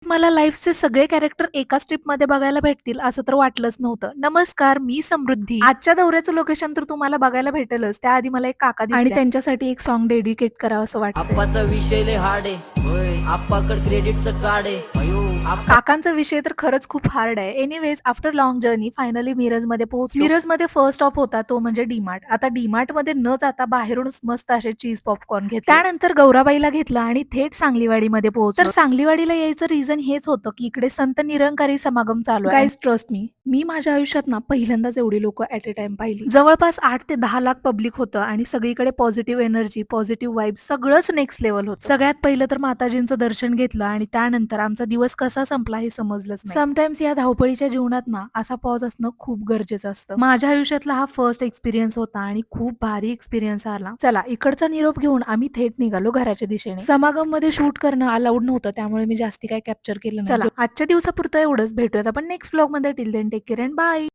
मला लाईफचे सगळे कॅरेक्टर एकाच ट्रिपमध्ये बघायला भेटतील असं तर वाटलंच नव्हतं. नमस्कार, मी समृद्धी. आजच्या दौऱ्याचं लोकेशन तर तुम्हाला बघायला भेटेलच. त्याआधी मला एक काका दिसले आणि त्यांच्यासाठी एक सॉन्ग डेडिकेट करावं असं वाटतं. आप्पाचा विषय लय हार्ड आहे, आप्पाकड क्रेडिटचं कार्ड आहे. काकांचा विषय तर खरंच खूप हार्ड आहे. Anyways after long journey finally मिरजमध्ये पोहोचलो. मिरजमध्ये फर्स्ट स्टॉप होता तो म्हणजे डीमार्ट. आता डीमार्ट मध्ये न जाता बाहेरूनच मस्त असे चीज पॉपकॉर्न घेतले. त्यानंतर गौराबाईला घेतलं आणि थेट सांगलीवाडीमध्ये पोहोचलो. तर सांगलीवाडीला यायचं रिझन हेच होतं की इकडे संत निरंकारी समागम चालू आहे. गाईज ट्रस्ट मी माझ्या आयुष्यात ना पहिल्यांदाच एवढी लोक ऍट ए टाइम पाहिली. जवळपास 8 ते 10 लाख पब्लिक होतं आणि सगळीकडे पॉझिटिव्ह एनर्जी, पॉझिटिव्ह वाईब सगळंच नेक्स्ट लेवल होतं. सगळ्यात पहिलं तर माताजींचं दर्शन घेतलं आणि त्यानंतर आमचा दिवस कसा संपला हे समजलंच नाही. समटाइम्स या धावपळीच्या जीवनात ना असा पॉज असणं खूप गरजेचं असतं. माझ्या आयुष्यातला हा फर्स्ट एक्सपिरियन्स होता आणि खूप भारी एक्सपिरियन्स आला. चला इकडचा निरोप घेऊन आम्ही थेट निघालो घराच्या दिशेने. समागम मध्ये शूट करणं अलाउड नव्हतं त्यामुळे मी जास्ती काय कॅप्चर केलं नाही. चला आजच्या दिवसापुरतं एवढंच. भेटूयात आपण नेक्स्ट ब्लॉग मध्ये. Till then take care and bye.